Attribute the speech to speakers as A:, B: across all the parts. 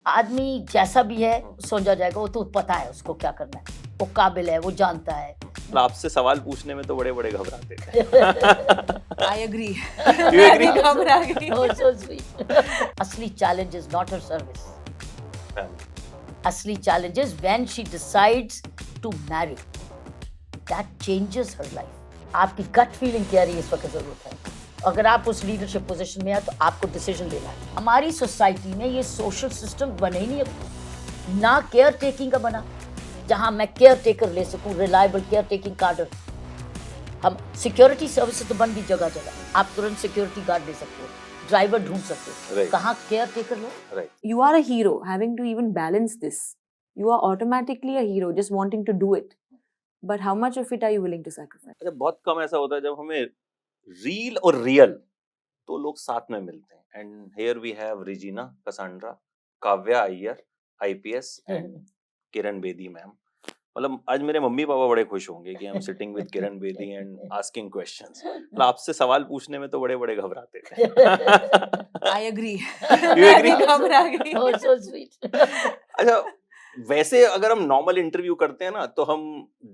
A: आदमी जैसा भी है समझा जाएगा, वो तो पता है उसको क्या करना है, वो काबिल है, वो जानता है।
B: आपसे सवाल पूछने में तो बड़े घबराते थे।
C: I agree.
B: You agree?
C: घबरा गई।
A: Oh, so sweet. असली challenge is not her service. असली challenge is when she decides to marry. That changes her life. आपकी gut feeling क्या रही है इस वक्त जरूरत है। अगर आप उस लीडरशिप पोजीशन में हैं तो आपको डिसीजन लेना है। हमारी सोसाइटी में ये सोशल सिस्टम बने ही नहीं है, ना केयर टेकिंग का बना, जहां मैं केयर टेकर ले सकूं, रिलायबल केयर टेकिंग कार्डर। हम सिक्योरिटी सर्विसेज तो बन गई जगह जगह, आप तुरंत सिक्योरिटी गार्ड ले सकते हो, ड्राइवर ढूंढ सकते हो,
B: Right.
A: कहाँ care taker low.
B: Right.
C: You are a hero, having to even balance this. You are automatically a hero, just wanting to do it. But how much of it are you willing to sacrifice?
B: अच्छा, बहुत कम ऐसा होता है जब हमें reel और real तो लोग साथ में मिलते हैं। And here we have Regina Cassandra, Kavya Iyer IPS and Kiran Bedi ma'am. मतलब आज मेरे मम्मी पापा बड़े खुश होंगे कि I am sitting with Kiran Bedi and asking questions. मतलब आपसे सवाल पूछने में तो बड़े घबराते थे।
C: I agree.
B: You agree?
C: घबरा गई।
A: Oh, so sweet.
B: अच्छा, वैसे अगर हम नॉर्मल इंटरव्यू करते हैं ना तो हम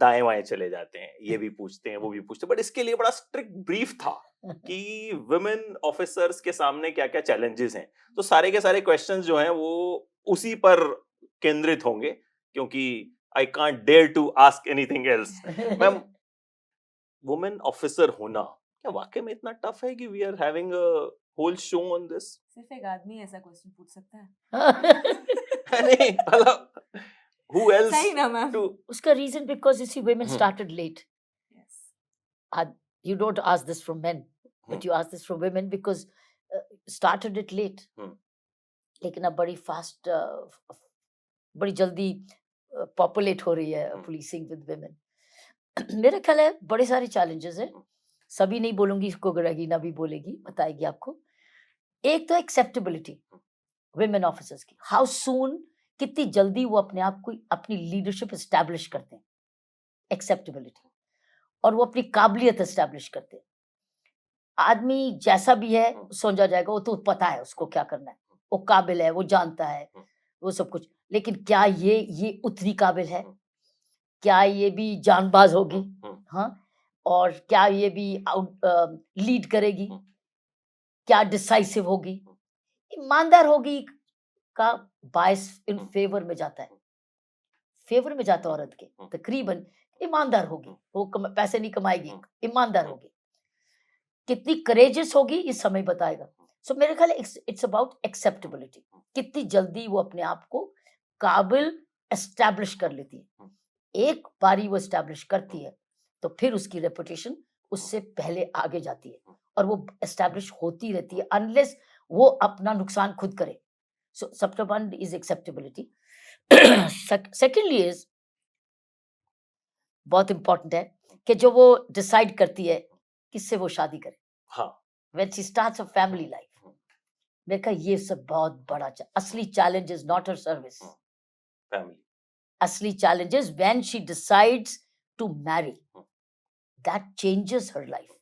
B: दाएं बाएं चले जाते हैं, ये भी पूछते हैं वो भी पूछते हैं, बट इसके लिए बड़ा स्ट्रिक्ट ब्रीफ था कि वुमेन ऑफिसर्स के सामने क्या क्या चैलेंजेस हैं। तो सारे के सारे क्वेश्चंस जो हैं वो उसी पर केंद्रित होंगे, क्योंकि I can't dare to ask anything else. Ma'am, women officer होना क्या वाकई में इतना टफ है कि we are having a whole show on this?
C: सिर्फ एक आदमी ऐसा क्वेश्चन पूछ सकता है।
B: नहीं, मतलब who else
C: सही ना मैम?
B: to
A: उसका रीजन बिकॉज इसी women started late.
C: Yes.
A: You don't ask this from men, but you ask this from women because started it late. लेकिन अब बड़ी फास्ट, बड़ी जल्दी पॉपुलेट हो रही है पुलिसिंग विद women. मेरा ख्याल है बड़े सारे चैलेंजेस हैं, सभी नहीं बोलूंगी, इसको रगीना भी बोलेगी, बताएगी आपको। एक तो एक्सेप्टेबिलिटी women ऑफिसर्स की, हाउ सून, कितनी जल्दी वो अपने आप को अपनी लीडरशिप एस्टैब्लिश करते हैं, एक्सेप्टेबिलिटी, और वो अपनी काबिलियत एस्टैब्लिश करते हैं। आदमी जैसा भी है समझा जाएगा, वो तो पता है उसको क्या करना है, वो काबिल है, वो जानता है, वो सब कुछ। लेकिन क्या ये उतनी काबिल है? क्या ये भी जानबाज होगी? हाँ, और क्या ये भी लीड करेगी? क्या डिसाइसिव होगी? ईमानदार होगी का बायस इन फेवर में जाता है, फेवर में जाता है औरत के तकरीबन। ईमानदार होगी, वो पैसे नहीं कमाएगी, ईमानदार होगी। कितनी करेजियस होगी ये समय बताएगा। सो मेरे ख्याल इट्स अबाउट एक्सेप्टेबिलिटी, कितनी जल्दी वो अपने आप को काबिल एस्टैब्लिश कर लेती है। एक बारी वो एस्टैब्लिश करती है तो फिर उसकी रेपुटेशन उससे पहले आगे जाती है, और वो एस्टैब्लिश होती रहती है अनलेस वो अपना नुकसान खुद करे। सो सबसे one is acceptability. Secondly is बहुत इंपॉर्टेंट है कि जो वो डिसाइड करती है किससे वो शादी करे।
B: हाँ,
A: when she starts a family life, मेरे ख्याल ये सब बहुत बड़ा असली challenge is not her service.
B: Family
A: असली challenge is when she decides to marry. That changes her life.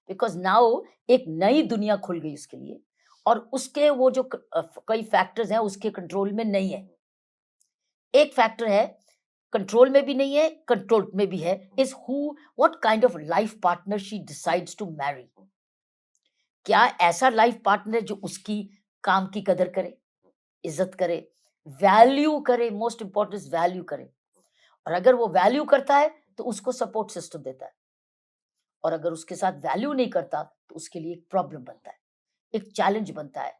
A: Because now एक नई दुनिया खुल गई उसके लिए, और उसके वो जो कई फैक्टर्स हैं उसके कंट्रोल में नहीं है। एक फैक्टर है कंट्रोल में भी नहीं है, कंट्रोल में भी है, is what kind of life partner she decides to marry. क्या ऐसा लाइफ पार्टनर जो उसकी काम की कदर करे, इज्जत करे, वैल्यू करे, मोस्ट इंपॉर्टेंट इज वैल्यू करे। और अगर वो वैल्यू करता है तो उसको सपोर्ट सिस्टम देता है, और अगर उसके साथ वैल्यू नहीं करता तो उसके लिए एक प्रॉब्लम बनता है, एक चैलेंज बनता है,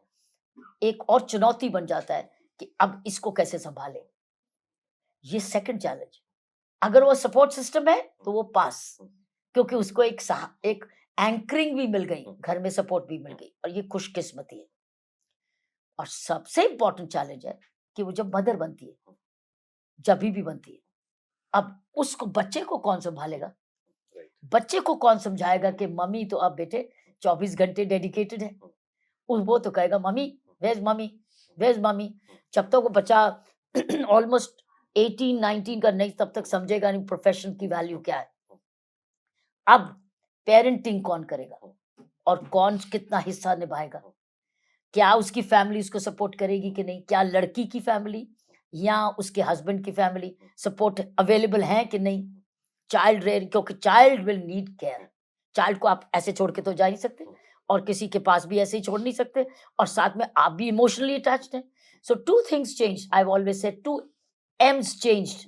A: एक और चुनौती बन जाता है कि अब इसको कैसे संभाले। ये सेकंड चैलेंज। अगर वो सपोर्ट सिस्टम है तो वो पास, क्योंकि उसको एक एंकरिंग भी मिल गई, घर में सपोर्ट भी मिल गई, और ये खुशकिस्मती है। और सबसे इंपॉर्टेंट चैलेंज है कि वो जब मदर बनती है, जब भी बनती है, अब उसको बच्चे को कौन संभालेगा? बच्चे को कौन समझाएगा कि मम्मी तो अब बेटे 24 घंटे डेडिकेटेड है। वो तो कहेगा मम्मी वेज मम्मी वेज मम्मी। जब तक वो बच्चा ऑलमोस्ट 18-19 का नहीं, तब तक समझेगा नहीं प्रोफेशन की वैल्यू क्या है। अब पेरेंटिंग कौन करेगा और कौन कितना हिस्सा निभाएगा? क्या उसकी फैमिली उसको सपोर्ट करेगी कि नहीं, क्या लड़की की फैमिली या उसके हस्बैंड की फैमिली सपोर्ट अवेलेबल है कि नहीं, चाइल्ड रेयर, क्योंकि child will need care, child को आप ऐसे छोड़ के तो जा नहीं सकते और किसी के पास भी ऐसे ही छोड़ नहीं सकते, और साथ में आप भी इमोशनली अटैच्ड हैं. So two things change, I have always said, two M's changed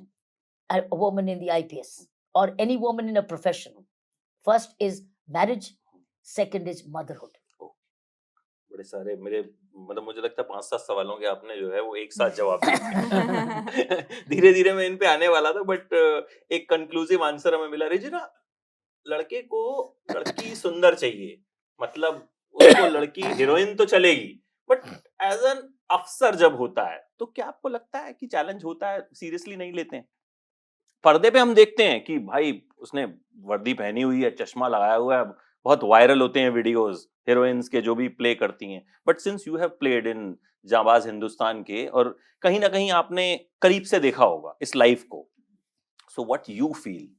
A: a woman in the IPS or any woman in a profession. First is marriage, second is motherhood.
B: बड़े सारे मेरे मतलब मुझे लगता है 5-7 सवालों के आपने जो है वो एक साथ जवाब दिए. धीरे धीरे मैं इन पे आने वाला था, बट एक कंक्लूसिव आंसर हमें मिला. रेजिना, लड़के को लड़की सुंदर चाहिए, मतलब उसको लड़की हीरोइन तो चलेगी, बट एज एन अफसर जब होता है तो क्या आपको लगता है कि चैलेंज होता है, सीरियसली नहीं लेते हैं? पर्दे पे हम देखते हैं कि भाई उसने वर्दी पहनी हुई है, चश्मा लगाया हुआ है, बहुत वायरल होते हैं वीडियोस हीरोइंस के जो भी प्ले करती हैं, but since you have played in Jaanbaaz Hindustan Ke, और कहीं ना कहीं आपने करीब से देखा होगा इस लाइफ को, so what you feel?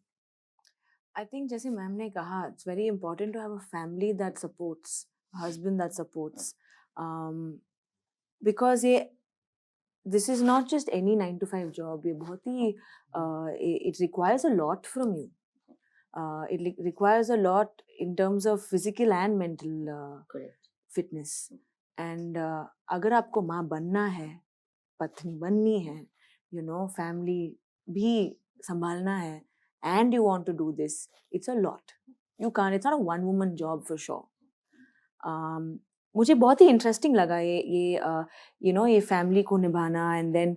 C: I think जैसे मैम ने कहा, it's very important to have a family that supports, a husband that supports, because this is not just any 9 to 5 job. ये बहुत ही it requires a lot from you. It requires a lot in terms of physical and mental
A: Correct.
C: fitness. And अगर आपको माँ बनना है, पत्नी बननी है, you know, family भी संभालना है, and you want to do this, it's a lot. You can't, it's not a one woman job for sure. मुझे बहुत ही इंटरेस्टिंग लगा ये you know, ये फैमिली को निभाना. एंड देन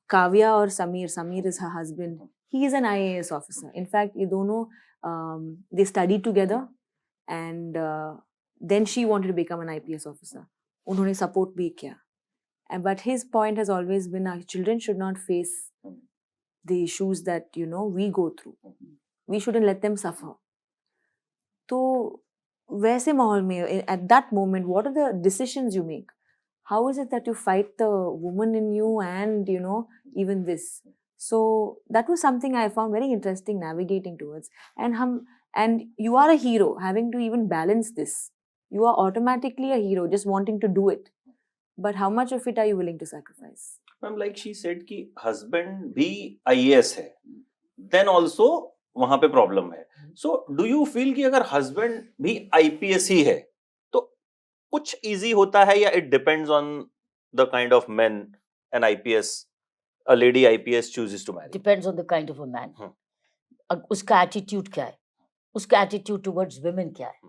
C: काव्या और Sameer is her husband, he is an IAS officer. In fact ये दोनों they study together, and then she wanted to become an IPS officer. उन्होंने सपोर्ट भी किया, but his point has always been our children should not face the issues that, you know, we go through. We shouldn't let them suffer. तो वैसे माहौल में at that moment, what are the decisions you make? How is it that you fight the woman in you and, you know, even this? So that was something I found very interesting navigating towards. And you are a hero, having to even balance this. You are automatically a hero, just wanting to do it. But how much of it are you willing to sacrifice?
B: Ma'am, like she said कि husband भी IAS है, then also वहां पे problem है. So do you feel कि अगर husband भी IPS ही है तो कुछ इजी होता है, या it depends on the kind of man an IPS, a lady IPS chooses to marry?
A: Depends on the kind of a man. उसका एटीट्यूड क्या है, उसका एटीट्यूड टुवर्ड्स विमेन क्या है,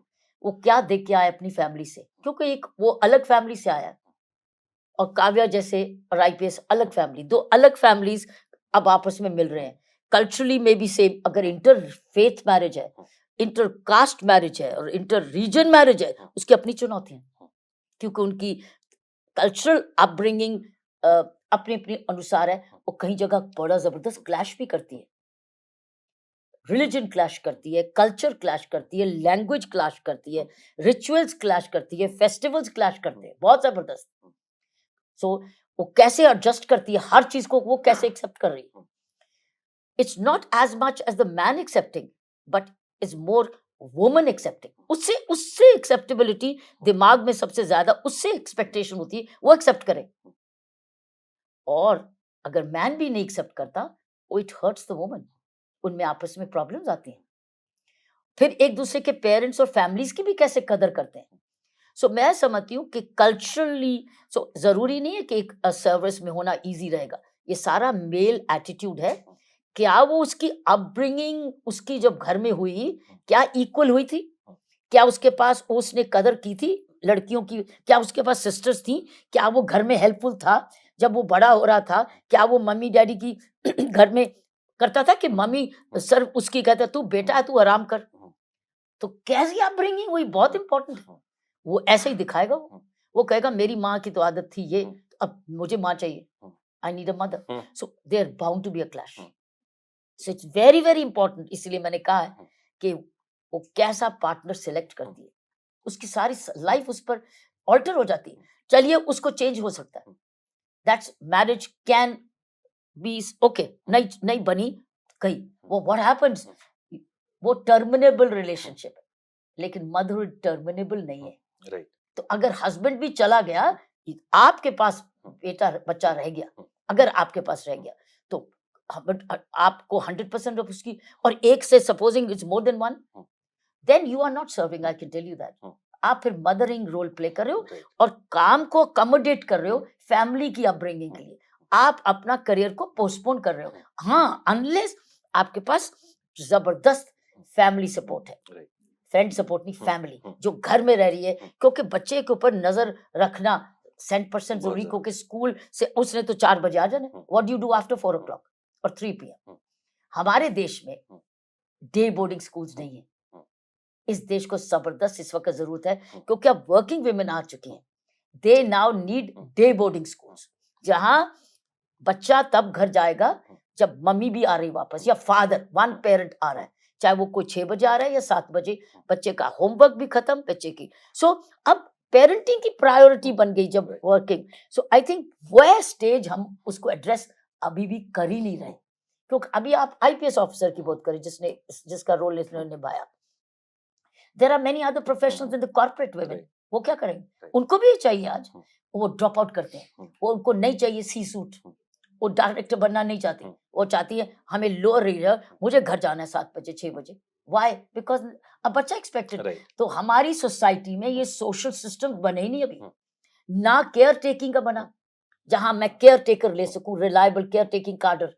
A: वो क्या देख के आया अपनी फैमिली से, क्योंकि एक वो अलग फैमिली से आया, और काव्या जैसे और IPS अलग फैमिली, दो अलग फैमिलीज अब आपस में मिल रहे हैं. कल्चरली में भी सेम. अगर इंटर फेथ मैरिज है, इंटर कास्ट मैरिज है और इंटर रीजन मैरिज है, उसकी अपनी चुनौतियां, क्योंकि उनकी कल्चरल अपब्रिंगिंग अपने अपने अनुसार है. वो कहीं जगह बड़ा जबरदस्त क्लैश भी करती है, रिलीजन क्लैश करती है, कल्चर क्लैश करती है, लैंग्वेज क्लैश करती है, रिचुअल्स क्लैश करती है, फेस्टिवल्स क्लैश करते हैं, बहुत जबरदस्त. सो वो कैसे एडजस्ट करती है, हर चीज को वो कैसे एक्सेप्ट कर रही है. It's not as much as the man accepting, but is more woman accepting. उससे एक्सेप्टेबिलिटी दिमाग में सबसे ज्यादा उससे एक्सपेक्टेशन होती है, वो एक्सेप्ट करे. और अगर मैन भी नहीं एक्सेप्ट करता, वो इट हर्ट्स द वुमन. उनमें आपस में प्रॉब्लम्स आती हैं. फिर एक दूसरे के पेरेंट्स और फैमिलीज की भी कैसे कदर करते हैं. सो मैं समझती हूँ कि कल्चरली, सो जरूरी नहीं है कि एक सर्विस में होना इजी रहेगा. ये सारा मेल एटीट्यूड है. क्या वो उसकी अपब्रिंगिंग उसकी जब घर में हुई, क्या इक्वल हुई थी? क्या उसके पास उसने कदर की थी लड़कियों की? क्या उसके पास सिस्टर्स थी? क्या वो घर में हेल्पफुल था जब वो बड़ा हो रहा था? क्या वो मम्मी डैडी की घर में करता था कि मम्मी सर उसकी कहता तू बेटा तू आराम कर? तो कैसी अपब्रिंगिंग हुई, बहुत इंपॉर्टेंट है. वो ऐसे ही दिखाएगा. वो कहेगा मेरी माँ की तो आदत थी ये, अब मुझे माँ चाहिए, I need a mother. So they are bound to be a clash. So it's very very important. इसलिए मैंने कहा है कि वो कैसा पार्टनर सिलेक्ट करती है, उसकी सारी लाइफ उस पर ऑल्टर हो जाती है. चलिए उसको चेंज हो सकता है, that's marriage can be okay. नहीं बनी कहीं, वो व्हाट हैपेंस, वो टर्मिनेबल रिलेशनशिप है, लेकिन मदरहुड टर्मिनेबल नहीं है.
B: राइट.
A: तो अगर हस्बैंड भी चला गया, आपके पास बेटा बच्चा रह गया, अगर आपके पास रह गया, तो आपको 100% ऑफ उसकी, और एक से supposing it's more than one, then you are not serving, I can tell you that. आप फिर मदरिंग रोल प्ले कर रहे हो और काम को अकोमोडेट कर रहे हो फैमिली की अपब्रिंगिंग के लिए, आप अपना करियर को पोस्टपोन कर रहे हो। हाँ, अनलेस आपके पास जबरदस्त फैमिली सपोर्ट है, फ्रेंड सपोर्ट नहीं, फैमिली जो घर में रह रही है, क्योंकि बच्चे के ऊपर नजर रखना 100% जरूरी, क्योंकि स्कूल से उसने तो 4 बजे आ जाना, what do you do after 4 o'clock और 3 PM। हमारे देश में डे बोर्डिंग स्कूल्स नहीं है। इस देश को जबरदस्त इस वक्त जरूरत है, क्योंकि अब वर्किंग विमेन आ चुकी हैं, they now need day boarding schools, जहां बच्चा तब घर जाएगा जब मम्मी भी आ रही वापस, या फादर, वन पेरेंट आ रहा है, चाहे वो कोई 6 बजे आ रहा है या 7 बजे, बच्चे का होमवर्क भी खत्म, बच्चे की। सो अब पेरेंटिंग की प्रायोरिटी बन गई जब वर्किंग। सो आई थिंक वह स्टेज हम उसको एड्रेस अभी भी कर ही नहीं रहे, क्योंकि अभी आप IPS ऑफिसर की बात करें जिसका रोल इसने निभाया, there are many other professionals in the corporate women, वो क्या करेंगे? उनको भी ये चाहिए आज, वो ड्रॉप आउट करते हैं, वो उनको नहीं चाहिए सी सूट, वो डायरेक्टर बनना नहीं चाहती, वो चाहती है हमें लोअर रीडर, मुझे घर जाना है 7 बजे 6 बजे। वाई? बिकॉज अब बच्चा एक्सपेक्टेड। तो हमारी सोसाइटी में ये सोशल सिस्टम बने ही नहीं अभी, ना केयर टेकिंग का बना, जहां मैं केयर टेकर ले सकूं, रिलायबल केयर टेकिंग कार्डर।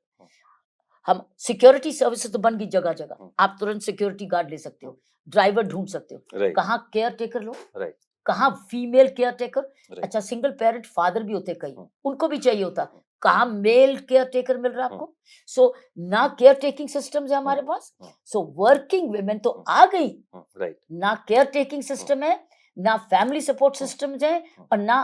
A: हम सिक्योरिटी सर्विसेज तो बन गई जगह जगह, आप तुरंत सिक्योरिटी गार्ड ले सकते हो, ड्राइवर ढूंढ सकते हो, कहाँ केयर टेकर लो, कहाँ फीमेल केयर टेकर। अच्छा, सिंगल पेरेंट फादर भी होते कई, उनको भी चाहिए होता, कहाँ मेल केयर टेकर मिल रहा है आपको? सो ना केयर टेकिंग सिस्टम है हमारे पास। सो वर्किंग वुमेन तो आ गई, ना केयर टेकिंग सिस्टम है, ना फैमिली सपोर्ट सिस्टम है, और ना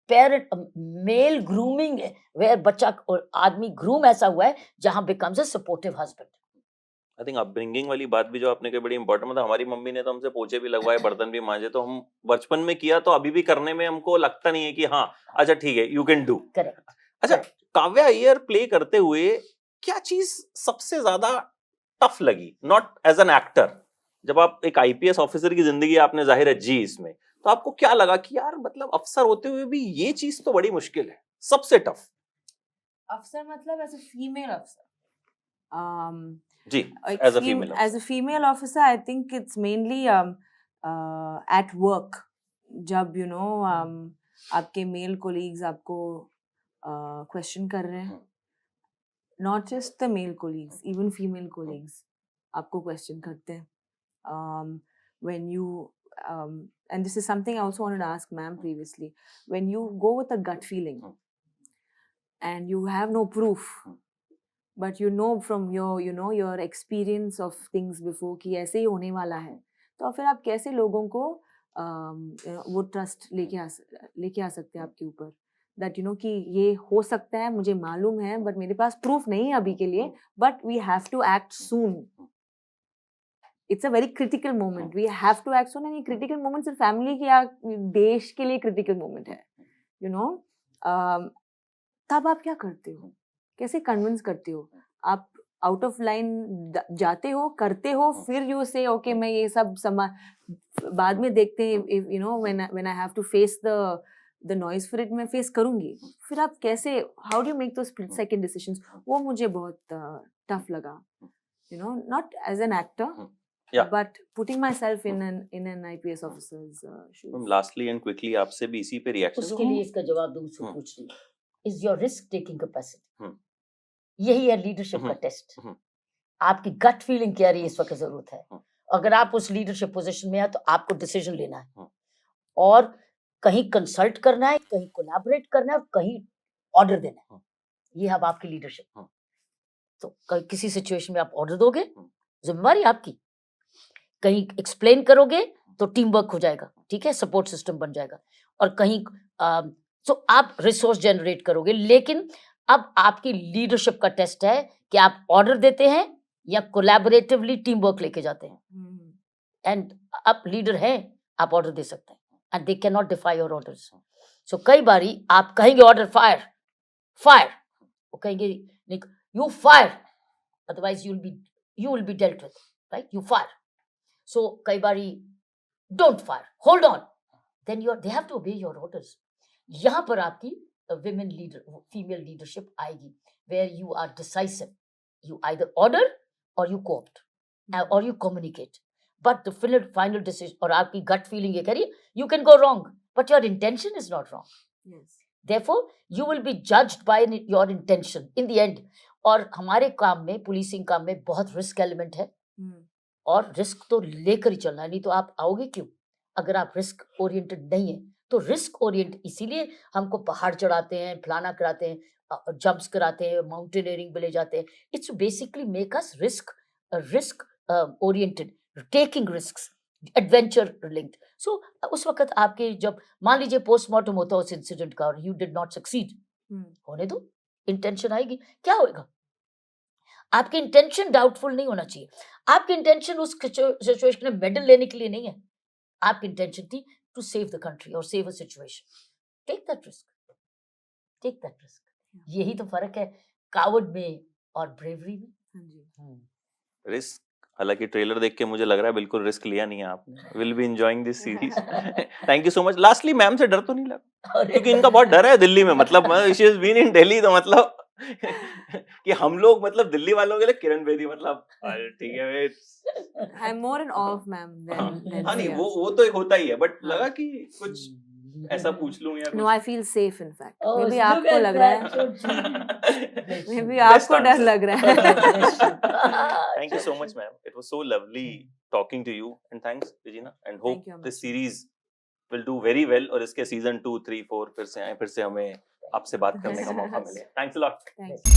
A: पेरेंट मेल ग्रूमिंग है, वेयर बच्चा और आदमी ग्रूम ऐसा हुआ है जहां becomes a supportive husband.
B: I think upbringing वाली बात भी जो आपने कही बड़ी इंपॉर्टेंट, मतलब हमारी मम्मी ने तो हमसे पोछे भी लगवाए, बर्तन भी मांजे, तो हम बचपन में किया, तो अभी भी करने में हमको लगता नहीं है कि हाँ अच्छा ठीक है, यू कैन डू।
A: करेक्ट।
B: अच्छा, काव्या अय्यर प्ले करते हुए क्या चीज सबसे ज्यादा टफ लगी, नॉट एज एन एक्टर? जब आप एक IPS ऑफिसर की जिंदगी आपने जाहिर है जी इसमें, तो आपको क्या लगा कि यार मतलब अफसर होते हुए भी ये चीज तो बड़ी मुश्किल है, सबसे टफ?
C: अफसर मतलब एज अ फीमेल अफसर,
B: जी,
C: as a female officer, I think it's mainly at work, जब आपके मेल कोलीग्स आपको क्वेश्चन कर रहे हैं, not just the male colleagues, even female colleagues आपको क्वेश्चन करते हैं, when you and this is something I also wanted to ask ma'am previously, when you go with a gut feeling and you have no proof, but you know from your your experience of things before कि ऐसे ही होने वाला है, तो फिर आप कैसे लोगों को वो ट्रस्ट लेके आ सकते हैं आपके ऊपर, दैट कि ये हो सकता है, मुझे मालूम है, बट मेरे पास प्रूफ नहीं है अभी के लिए, but we have to act soon. It's a very critical moment, we have to act soon, and ये क्रिटिकल मोमेंट सिर्फ फैमिली के या देश के लिए क्रिटिकल मोमेंट है, तब आप क्या करते हो, कैसे कन्विंस करते हो? आप आउट ऑफ लाइन जाते हो, करते हो, फिर यू से ओके मैं ये सब बाद में देखते हैं, when I have to face the noise, फिर मैं फेस करूंगी, फिर आप कैसे, how do you make those split second decisions? वो मुझे बहुत टफ लगा, not as an actor, but putting myself in an IPS officer's shoes.
B: Lastly and quickly, आपसे भी इसी पे रिएक्शन।
A: उसके लिए इसका जवाब दूं, उससे पूछ रही is your risk taking capacity, यही है लीडरशिप का टेस्ट। आपकी गट फीलिंग क्या रही है इस वक्त जरूरत है, अगर आप उस लीडरशिप पोजीशन में है तो आपको डिसीजन लेना है, और कहीं कंसल्ट करना है, कहीं कोलैबोरेट करना है, और कहीं ऑर्डर देना है, ये है आपकी लीडरशिप। तो किसी सिचुएशन में आप ऑर्डर दोगे, जिम्मेवारी आपकी, कहीं एक्सप्लेन करोगे तो टीम वर्क हो जाएगा, ठीक है, सपोर्ट सिस्टम बन जाएगा, और कहीं तो आप रिसोर्स जनरेट करोगे। लेकिन अब आपकी लीडरशिप का टेस्ट है कि आप ऑर्डर देते हैं या कोलैबोरेटिवली टीम वर्क लेके जाते हैं। एंड आप लीडर हैं, आप ऑर्डर दे सकते हैं, and they can not defy your orders. So कई बारी आप कहेंगे ऑर्डर फायर फायर, वो कहेंगे you fire, otherwise you will be dealt with, right, you fire. So कई बारी don't fire, hold on, then they have to obey your orders. यहाँ पर आपकी female leadership आएगी, where you are decisive. You either order or you co-opt or you communicate. But the final decision और आपकी gut feeling ये कह रही है, you can go wrong, but your intention is not wrong.
C: Yes.
A: Therefore, you will be judged by your intention in the end. और हमारे काम में, पुलिसिंग काम में बहुत रिस्क एलिमेंट है, और रिस्क तो लेकर ही चलना है, नहीं तो आप आओगे क्यों? अगर आप रिस्क ओरिएंटेड नहीं है, तो रिस्क ओरिएंटेड इसीलिए हमको पहाड़ चढ़ाते हैं, फलाना कराते हैं, जंप्स कराते हैं, माउंटेनियरिंग पे ले जाते हैं. It's basically make us risk oriented, taking risks, adventure linked. So उस वक्त आपके जब मान लीजिए पोस्टमार्टम होता है उस इंसिडेंट का और यू डिड नॉट सक्सीड, होने दो, इंटेंशन आएगी, क्या होएगा? आपकी इंटेंशन डाउटफुल नहीं होना चाहिए. आपकी इंटेंशन उस सिचुएशन में मेडल लेने के लिए नहीं है. आपकी इंटेंशन थी टू सेव द कंट्री और save a situation. Take that risk, take that risk. यही तो फर्क है कावर्ड में और ब्रेवरी में.
B: रिस्क, हालांकि ट्रेलर देख के मुझे लग रहा है बिल्कुल रिस्क लिया नहीं है आपने. Will be enjoying this series. Thank you so much. Lastly, ma'am से डर तो नहीं लगा? क्योंकि इनका बहुत डर है दिल्ली में, मतलब she has been in Delhi, तो मतलब कि हम लोग, मतलब दिल्ली वालों के लिए किरण बेदी, मतलब ठीक है.
C: I am more in of of ma'am then
B: हाँ नहीं, वो तो एक होता ही है, बट लगा कि कुछ ऐसा पूछ लूं या
C: no, I feel safe in fact.
A: Oh,
C: maybe
A: look
C: आपको
A: at
C: लग रहा
A: that,
C: है,
A: so
C: मे बी
B: Best
C: आपको डर
B: answer.
C: लग रहा है.
B: Thank you so much, ma'am. It was so lovely talking to you, and thanks, Regina. And hope
C: Thank you,
B: this series will do very well. और इसके season 2, 3, 4 फिर से आए, फिर से हमें आपसे बात करने का मौका मिले. Thanks a lot.
C: Thank you.